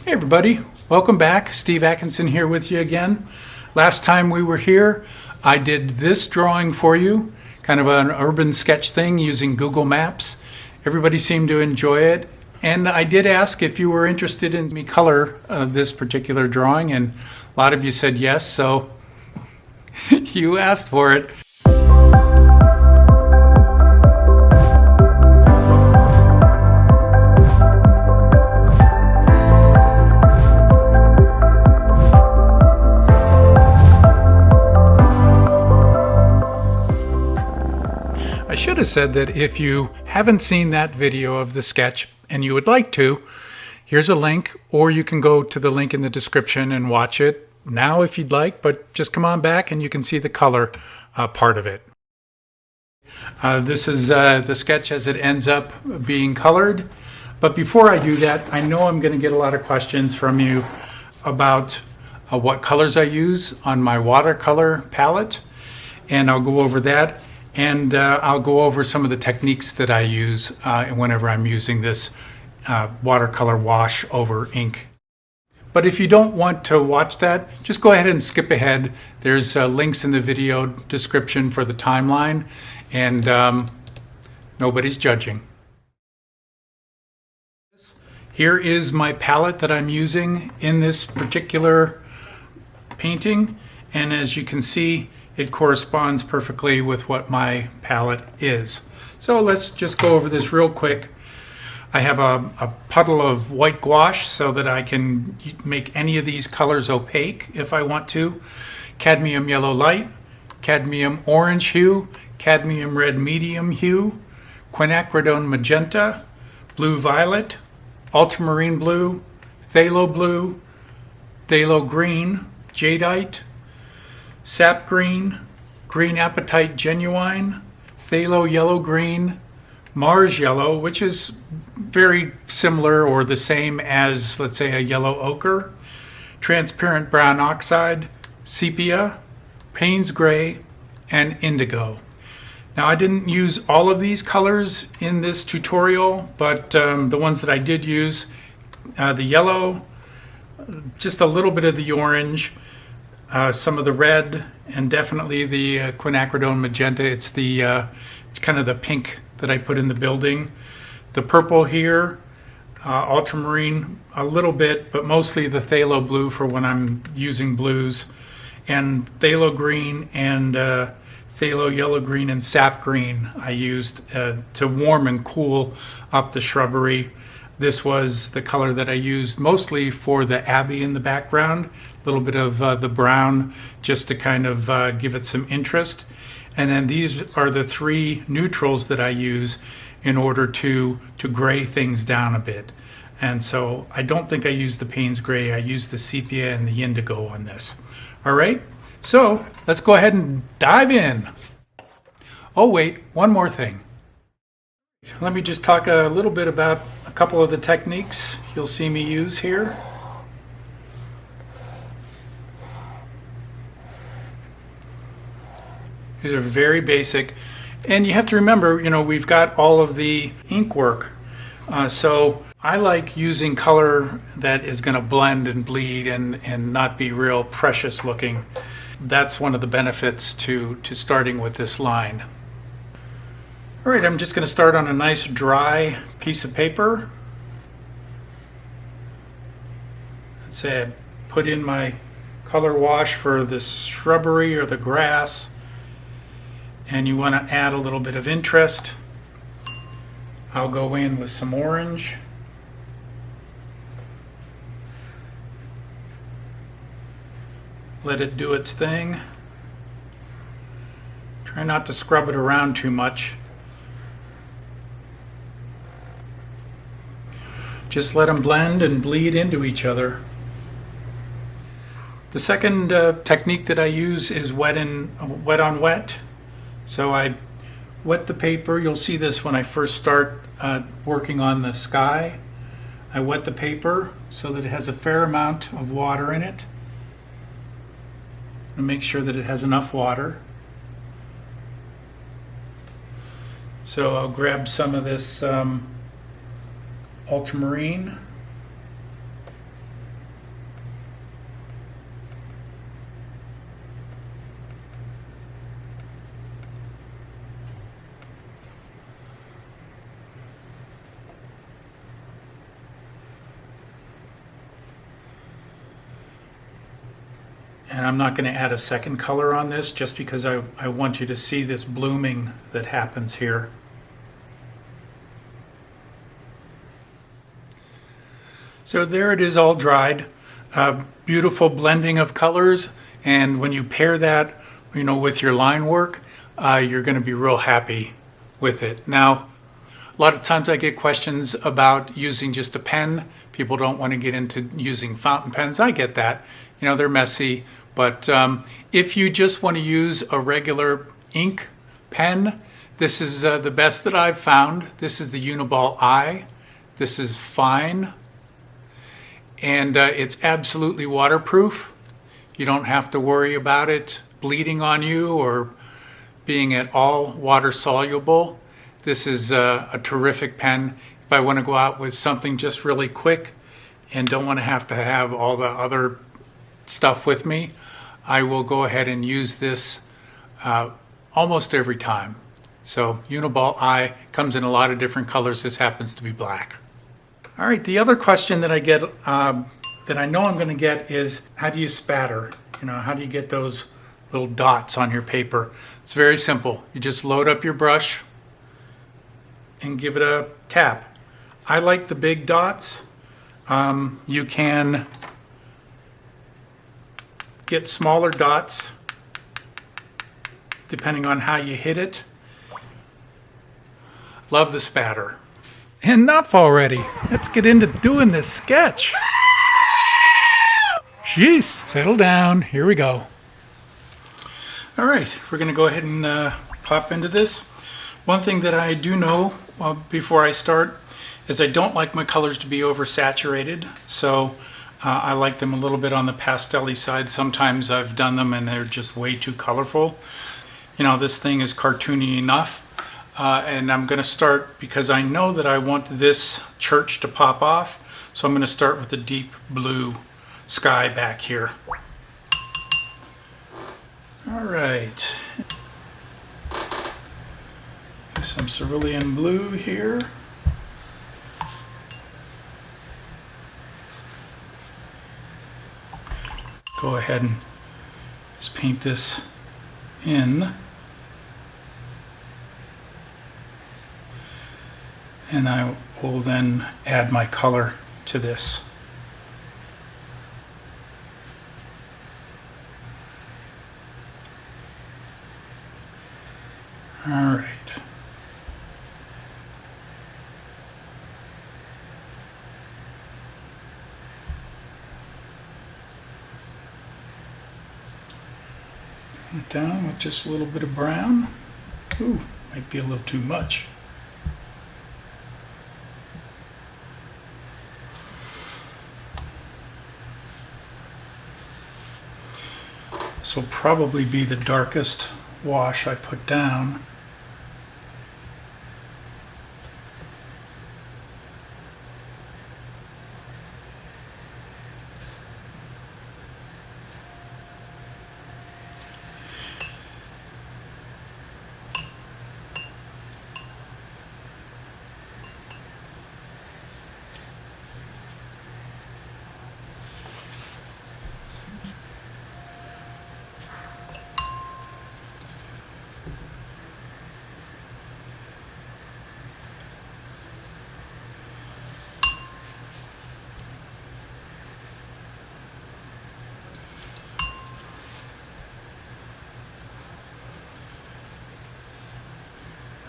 Hey everybody, welcome back. Steve Atkinson here with you again. Last time we were here, I did this drawing for you, kind of an urban sketch thing using Google Maps. Everybody seemed to enjoy it, and I did ask if you were interested in me color this particular drawing, and a lot of you said yes, so you asked for it. I should have said that if you haven't seen that video of the sketch and you would like to, here's a link, or you can go to the link in the description and watch it now if you'd like, but just come on back and you can see the color part of it. This is the sketch as it ends up being colored. But before I do that, I know I'm going to get a lot of questions from you about what colors I use on my watercolor palette, and I'll go over that. And I'll go over some of the techniques that I use whenever I'm using this watercolor wash over ink. But if you don't want to watch that, just go ahead and skip ahead. There's links in the video description for the timeline, and nobody's judging. Here is my palette that I'm using in this particular painting, and as you can see, it corresponds perfectly with what my palette is. So let's just go over this real quick. I have a puddle of white gouache so that I can make any of these colors opaque if I want to. Cadmium yellow light, cadmium orange hue, cadmium red medium hue, quinacridone magenta, blue violet, ultramarine blue, phthalo blue, phthalo green, jadeite, sap green, green apatite genuine, phthalo yellow green, Mars yellow, which is very similar or the same as, let's say, a yellow ochre, transparent brown oxide, sepia, Payne's gray, and indigo. Now, I didn't use all of these colors in this tutorial, but the ones that I did use, the yellow, just a little bit of the orange, some of the red, and definitely the quinacridone magenta. It's kind of the pink that I put in the building. The purple here, ultramarine a little bit, but mostly the phthalo blue for when I'm using blues, and phthalo green and phthalo yellow green and sap green I used to warm and cool up the shrubbery. This was the color that I used mostly for the abbey in the background, a little bit of the brown just to kind of give it some interest. And then these are the three neutrals that I use in order to gray things down a bit. And so I don't think I used the Payne's gray, I used the sepia and the indigo on this. All right, so let's go ahead and dive in. Oh wait, one more thing. Let me just talk a little bit about a couple of the techniques you'll see me use here. These are very basic, and you have to remember, we've got all of the ink work. So I like using color that is going to blend and bleed and not be real precious looking. That's one of the benefits to starting with this line. All right, I'm just going to start on a nice dry piece of paper. Let's say I put in my color wash for the shrubbery or the grass, and you want to add a little bit of interest. I'll go in with some orange. Let it do its thing. Try not to scrub it around too much. Just let them blend and bleed into each other. The second technique that I use is wet on wet. So I wet the paper. You'll see this when I first start working on the sky. I wet the paper so that it has a fair amount of water in it. And make sure that it has enough water. So I'll grab some of this ultramarine And I'm not going to add a second color on this just because I want you to see this blooming that happens here. So there it is, all dried. Beautiful blending of colors, and when you pair that, with your line work, you're going to be real happy with it. Now, a lot of times I get questions about using just a pen. People don't want to get into using fountain pens. I get that. They're messy. But if you just want to use a regular ink pen, this is the best that I've found. This is the Uniball I. This is fine. And it's absolutely waterproof. You don't have to worry about it bleeding on you or being at all water soluble. This is a terrific pen. If I want to go out with something just really quick and don't want to have all the other stuff with me, I will go ahead and use this almost every time. So Uniball I comes in a lot of different colors. This happens to be black. All right, the other question that I get, that I know I'm going to get, is how do you spatter? How do you get those little dots on your paper? It's very simple. You just load up your brush and give it a tap. I like the big dots. You can get smaller dots depending on how you hit it. Love the spatter. Enough already. Let's get into doing this sketch. Jeez, settle down. Here we go. All right, we're going to go ahead and pop into this. One thing that I do know before I start is I don't like my colors to be oversaturated, so I like them a little bit on the pastel-y side. Sometimes I've done them and they're just way too colorful. This thing is cartoony enough, and I'm going to start because I know that I want this church to pop off, so I'm going to start with the deep blue sky back here. All right. Some cerulean blue here. Go ahead and just paint this in. And I will then add my color to this. All right. Down with just a little bit of brown. Ooh, might be a little too much. This will probably be the darkest wash I put down.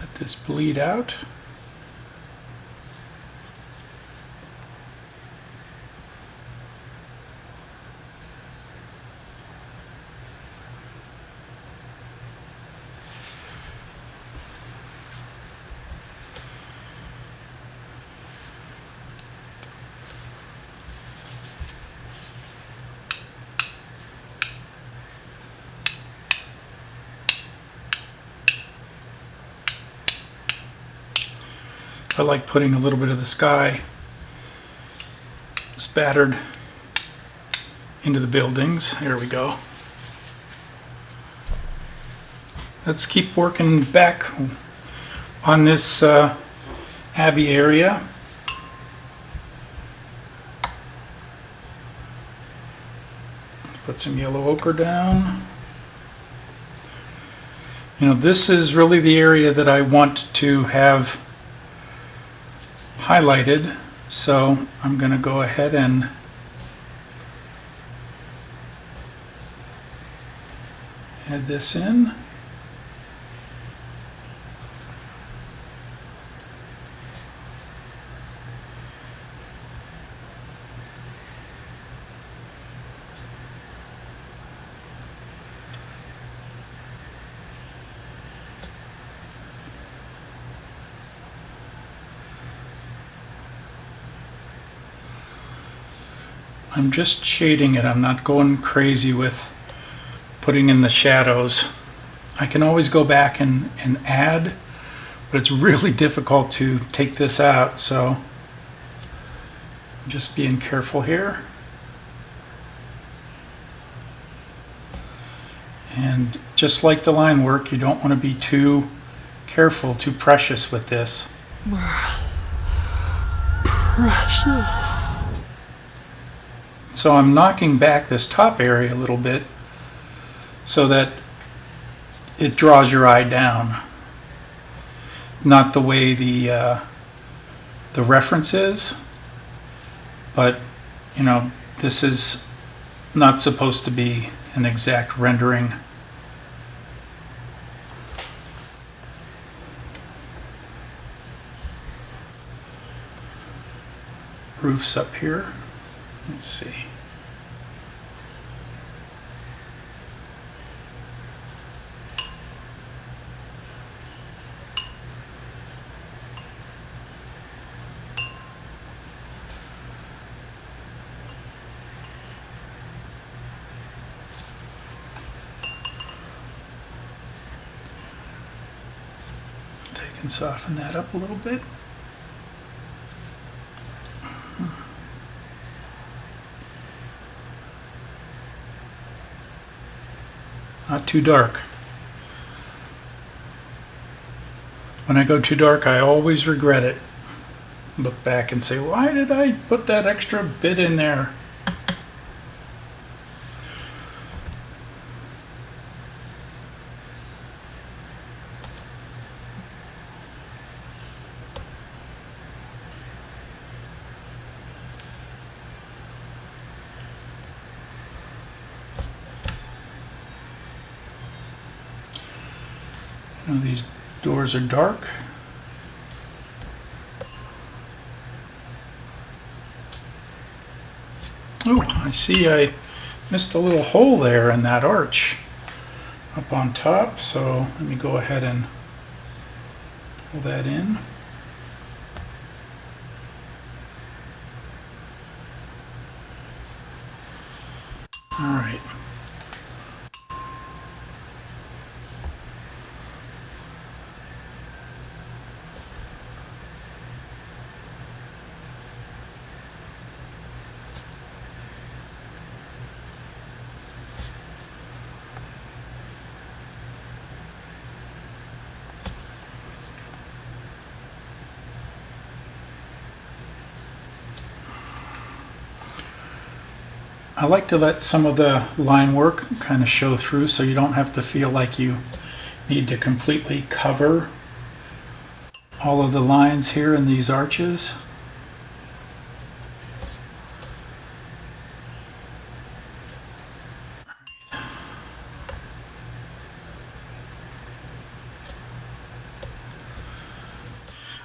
Let this bleed out. I like putting a little bit of the sky spattered into the buildings. There we go. Let's keep working back on this abbey area. Put some yellow ochre down. You know, this is really the area that I want to have highlighted, so I'm going to go ahead and add this in. I'm just shading it. I'm not going crazy with putting in the shadows. I can always go back and add, but it's really difficult to take this out, so I'm just being careful here. And just like the line work, you don't want to be too careful, too precious with this. Precious. So I'm knocking back this top area a little bit so that it draws your eye down. Not the way the reference is, but you know, this is not supposed to be an exact rendering. Roof's up here. Let's see. Take and soften that up a little bit. Not too dark. When I go too dark, I always regret it. Look back and say, why did I put that extra bit in there? You know, these doors are dark. Oh, I see I missed a little hole there in that arch up on top, so let me go ahead and pull that in. All right. I like to let some of the line work kind of show through so you don't have to feel like you need to completely cover all of the lines here in these arches.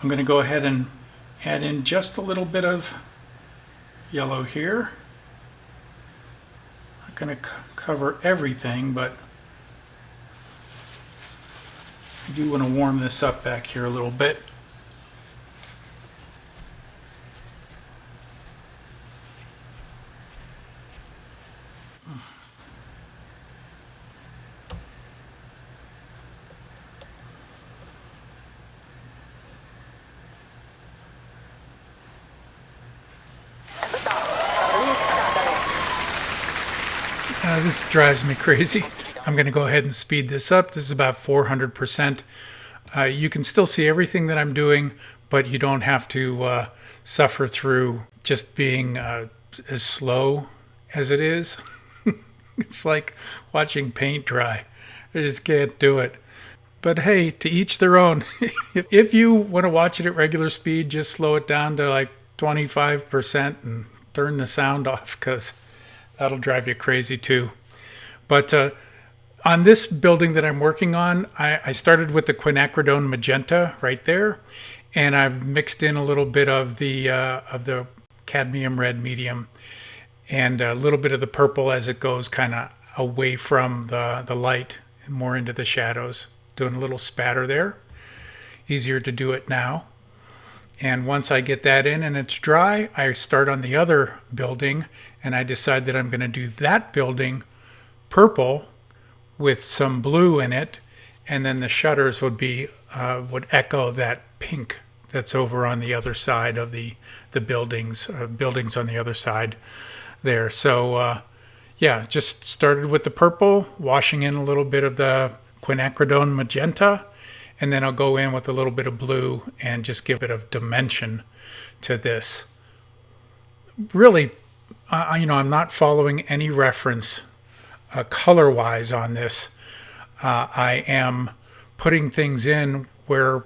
I'm going to go ahead and add in just a little bit of yellow here. Going to cover everything, but I do want to warm this up back here a little bit. This drives me crazy. I'm going to go ahead and speed this up. This is about 400%. You can still see everything that I'm doing, but you don't have to suffer through just being as slow as it is. It's like watching paint dry. I just can't do it. But hey, to each their own. If you want to watch it at regular speed, just slow it down to like 25% and turn the sound off, because that'll drive you crazy too. But on this building that I'm working on, I started with the quinacridone magenta right there, and I've mixed in a little bit of the cadmium red medium and a little bit of the purple as it goes kind of away from the light and more into the shadows. Doing a little spatter there. Easier to do it now. And once I get that in and it's dry, I start on the other building, and I decide that I'm going to do that building purple with some blue in it, and then the shutters would echo that pink that's over on the other side of the buildings on the other side there. So yeah, just started with the purple, washing in a little bit of the quinacridone magenta, and then I'll go in with a little bit of blue and just give a bit of dimension to this. Really, I'm not following any reference color-wise on this. I am putting things in where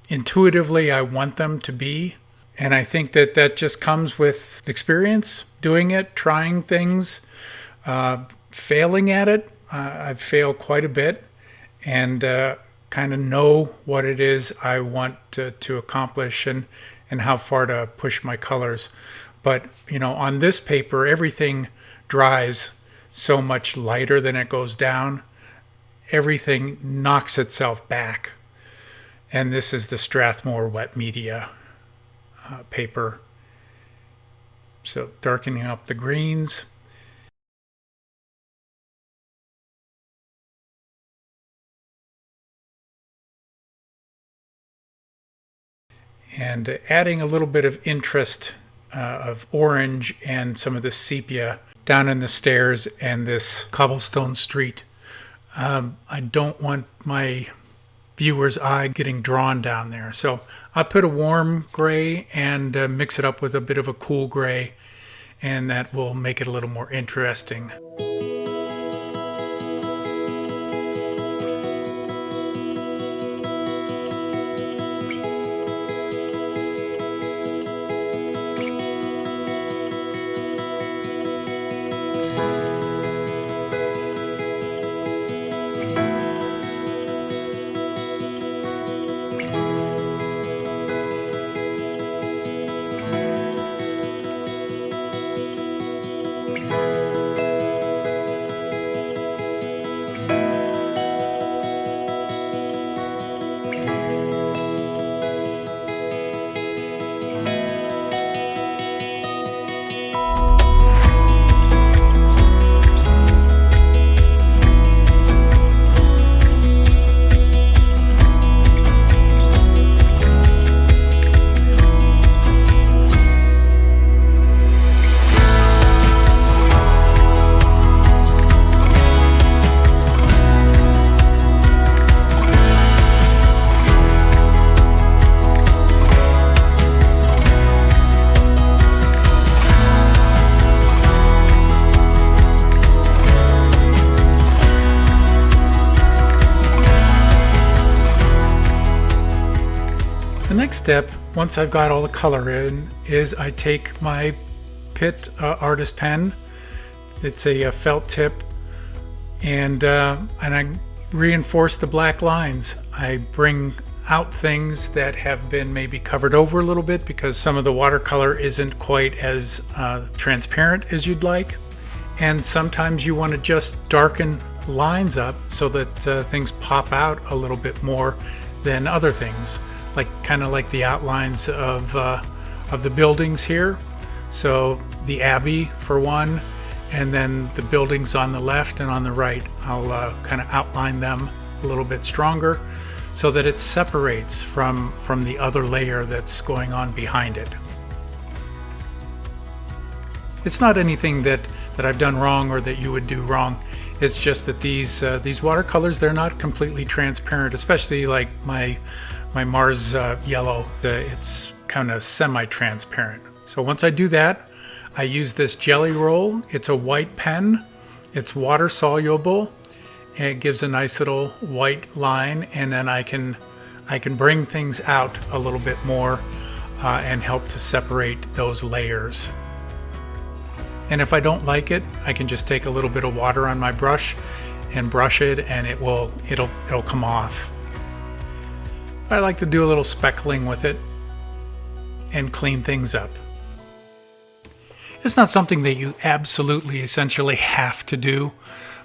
intuitively I want them to be, and I think that just comes with experience, doing it, trying things, failing at it. I've failed quite a bit, and kind of know what it is I want to accomplish and how far to push my colors. But on this paper, everything dries so much lighter than it goes down. Everything knocks itself back. And this is the Strathmore wet media paper. So darkening up the greens. And adding a little bit of interest of orange and some of the sepia down in the stairs and this cobblestone street. I don't want my viewer's eye getting drawn down there. So I put a warm gray and mix it up with a bit of a cool gray, and that will make it a little more interesting. The next step, once I've got all the color in, is I take my Pitt artist pen. It's a felt tip, and I reinforce the black lines. I bring out things that have been maybe covered over a little bit because some of the watercolor isn't quite as transparent as you'd like. And sometimes you want to just darken lines up so that things pop out a little bit more than other things, like kind of like the outlines of the buildings here. So the Abbey for one, and then the buildings on the left and on the right. I'll kind of outline them a little bit stronger so that it separates from the other layer that's going on behind it. It's not anything that I've done wrong or that you would do wrong. It's just that these watercolors, they're not completely transparent, especially like my Mars yellow. It's kind of semi-transparent. So once I do that, I use this jelly roll. It's a white pen, It's water soluble, and it gives a nice little white line, and then I can bring things out a little bit more and help to separate those layers. And if I don't like it, I can just take a little bit of water on my brush and brush it, and it'll come off. I like to do a little speckling with it and clean things up. It's not something that you absolutely essentially have to do,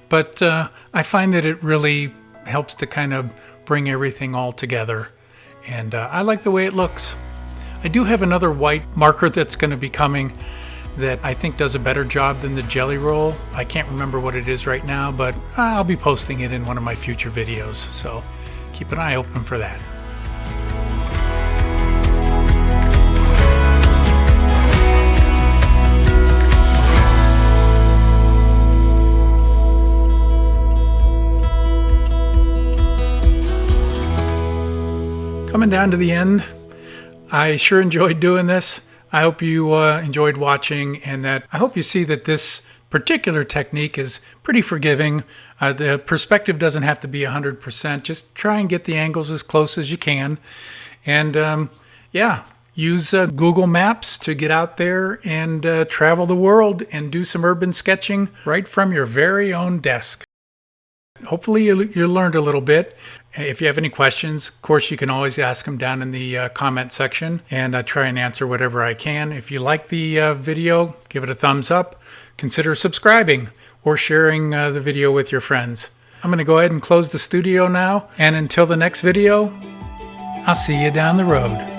but I find that it really helps to kind of bring everything all together, and I like the way it looks. I do have another white marker that's going to be coming that I think does a better job than the Jelly Roll. I can't remember what it is right now, but I'll be posting it in one of my future videos, so keep an eye open for that. Coming down to the end, I sure enjoyed doing this. I hope you enjoyed watching, and that I hope you see that this particular technique is pretty forgiving. The perspective doesn't have to be 100%. Just try and get the angles as close as you can. And yeah, use Google Maps to get out there and travel the world and do some urban sketching right from your very own desk. Hopefully you learned a little bit. If you have any questions, of course, you can always ask them down in the comment section, and I try and answer whatever I can. If you like the video, give it a thumbs up. Consider subscribing or sharing the video with your friends. I'm going to go ahead and close the studio now, and until the next video, I'll see you down the road.